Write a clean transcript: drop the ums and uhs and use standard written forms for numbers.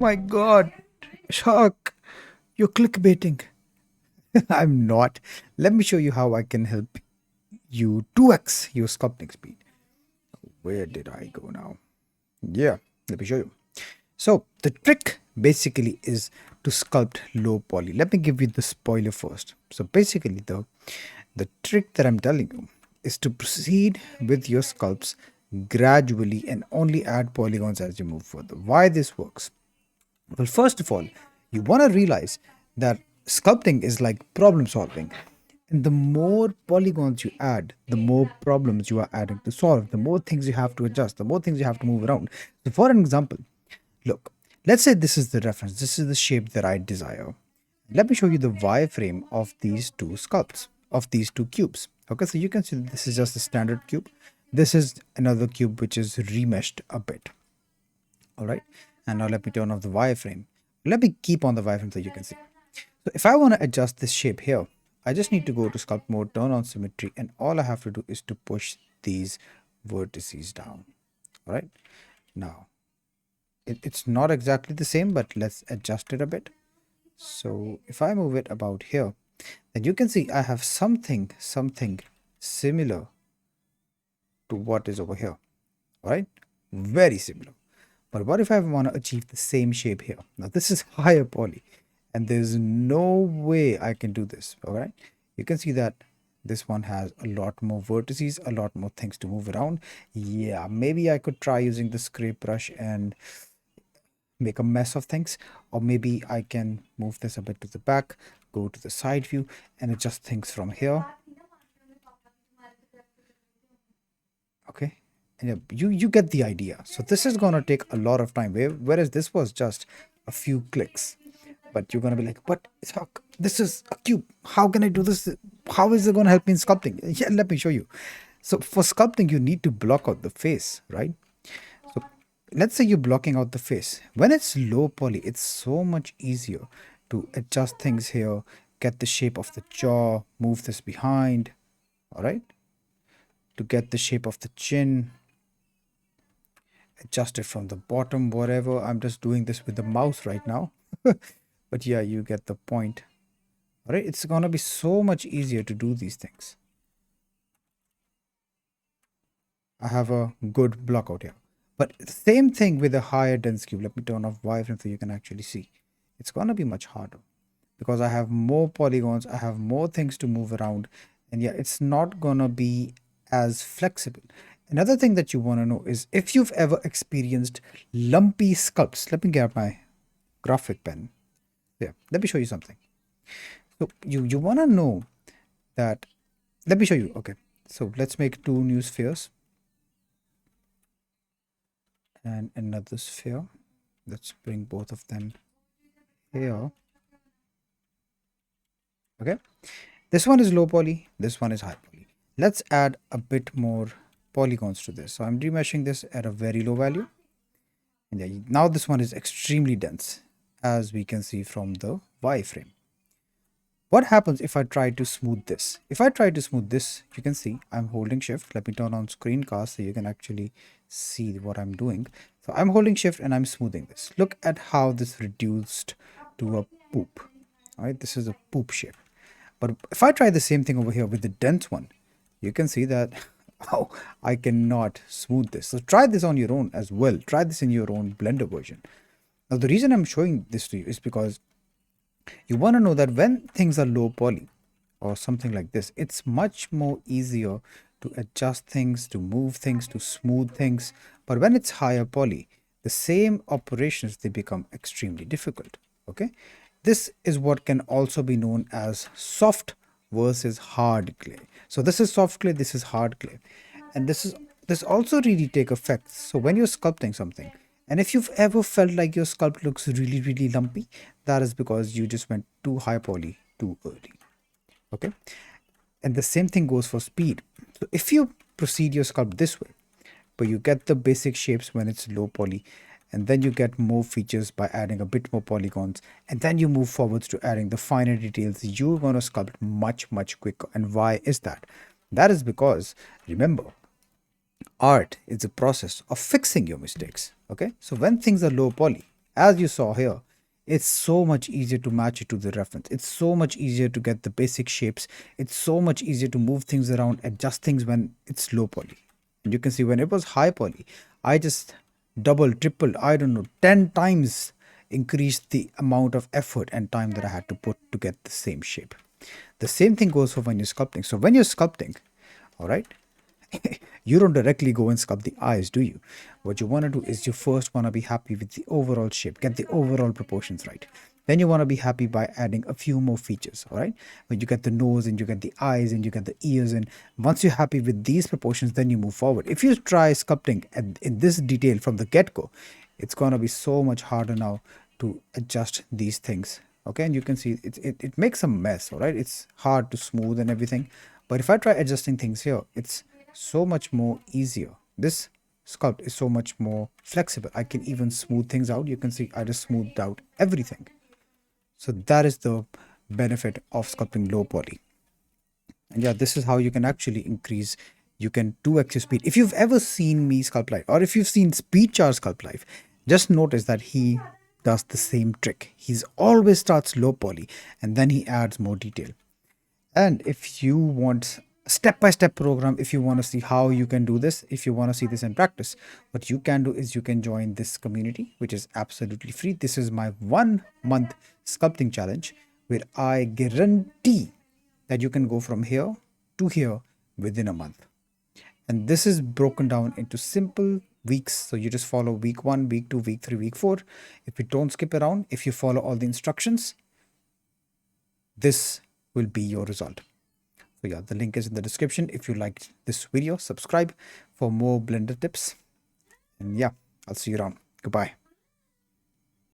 My God, Shark, you're clickbaiting. I'm not. Let me show you how I can help you 2x your sculpting speed. Where did I go now? Yeah, let me show you. So the trick basically is to sculpt low poly. Let me give you the spoiler first. So basically the trick that I'm telling you is to proceed with your sculpts gradually and only add polygons as you move further. Why this works? Well, first of all, you want to realize that sculpting is like problem solving. And the more polygons you add, the more problems you are adding to solve, the more things you have to adjust, the more things you have to move around. So, for an example, look, let's say this is the reference, this is the shape that I desire. Let me show you the wireframe of these two sculpts, of these two cubes. Okay, so you can see that this is just a standard cube. This is another cube which is remeshed a bit. All right, and now let me turn off the wireframe. Let me keep on the wireframe so you can see. So if I want to adjust this shape here, I just need to go to sculpt mode, turn on symmetry, and all I have to do is to push these vertices down. All right, now it's not exactly the same, but let's adjust it a bit. So if I move it about here, then you can see I have something similar to what is over here. All right, very similar. But what if I want to achieve the same shape here? Now this is higher poly and there's no way I can do this. All right. You can see that this one has a lot more vertices, a lot more things to move around. Yeah, maybe I could try using the scrape brush and make a mess of things. Or maybe I can move this a bit to the back, go to the side view and adjust things from here. Okay, and yeah, you get the idea. So this is gonna take a lot of time, whereas this was just a few clicks. But you're gonna be like, but Ishaq, this is a cube. How can I do this? How is it gonna help me in sculpting? Yeah, let me show you. So for sculpting, you need to block out the face, right? So let's say you're blocking out the face. When it's low poly, it's so much easier to adjust things here, get the shape of the jaw, move this behind, all right? To get the shape of the chin, adjust it from the bottom, whatever. I'm just doing this with the mouse right now. But yeah, you get the point. All right, it's gonna be so much easier to do these things. I have a good block out here. But same thing with a higher dense cube. Let me turn off wireframe so you can actually see. It's gonna be much harder because I have more polygons, I have more things to move around, and yeah, it's not gonna be as flexible. Another thing that you want to know is if you've ever experienced lumpy sculpts. Let me get my graphic pen. Yeah, let me show you something. So you want to know that. Let me show you. Okay, so let's make two new spheres and another sphere. Let's bring both of them here. Okay, this one is low poly, this one is high poly. Let's add a bit more polygons to this. So I'm remeshing this at a very low value. And yeah, now this one is extremely dense, as we can see from the wireframe. What happens if I try to smooth this? If I try to smooth this, you can see I'm holding shift. Let me turn on screencast so you can actually see what I'm doing. So I'm holding shift and I'm smoothing this. Look at how this reduced to a poop. All right, this is a poop shape. But if I try the same thing over here with the dense one, you can see that oh, I cannot smooth this. So try this on your own as well. Try this in your own Blender version. Now the reason I'm showing this to you is because you want to know that when things are low poly or something like this, it's much more easier to adjust things, to move things, to smooth things. But when it's higher poly, the same operations, they become extremely difficult. Okay, this is what can also be known as soft versus hard clay. So this is soft clay, this is hard clay, and this also really take effect. So when you're sculpting something, and if you've ever felt like your sculpt looks really lumpy, that is because you just went too high poly too early. Okay, and the same thing goes for speed. So if you proceed your sculpt this way, but you get the basic shapes when it's low poly, and then you get more features by adding a bit more polygons, and then you move forwards to adding the finer details, you're going to sculpt much quicker. And why is that? That is because, remember, art is a process of fixing your mistakes. Okay, so when things are low poly, as you saw here, it's so much easier to match it to the reference. It's so much easier to get the basic shapes. It's so much easier to move things around, adjust things when it's low poly. And you can see when it was high poly, I just double, triple, I don't know, 10 times increased the amount of effort and time that I had to put to get the same shape. The same thing goes for when you're sculpting. So when you're sculpting, all right, you don't directly go and sculpt the eyes, do you? What you want to do is you first want to be happy with the overall shape, get the overall proportions right. Then you want to be happy by adding a few more features, all right? When you get the nose and you get the eyes and you get the ears, and once you're happy with these proportions, then you move forward. If you try sculpting in this detail from the get-go, it's going to be so much harder now to adjust these things. Okay, and you can see it makes a mess, all right? It's hard to smooth and everything. But if I try adjusting things here, it's so much more easier. This sculpt is so much more flexible. I can even smooth things out. You can see I just smoothed out everything. So that is the benefit of sculpting low poly. And yeah, this is how you can actually increase. You can 2x your speed. If you've ever seen me sculpt live, or if you've seen Speedchar sculpt live, just notice that he does the same trick. He's always starts low poly and then he adds more detail. And if you want a step-by-step program, if you want to see how you can do this, if you want to see this in practice, what you can do is you can join this community, which is absolutely free. This is my 1 month sculpting challenge where I guarantee that you can go from here to here within a month. And this is broken down into simple weeks. So you just follow week 1, week 2, week 3, week 4. If you don't skip around, if you follow all the instructions, this will be your result. So yeah, the link is in the description. If you liked this video, subscribe for more Blender tips. And yeah, I'll see you around. Goodbye.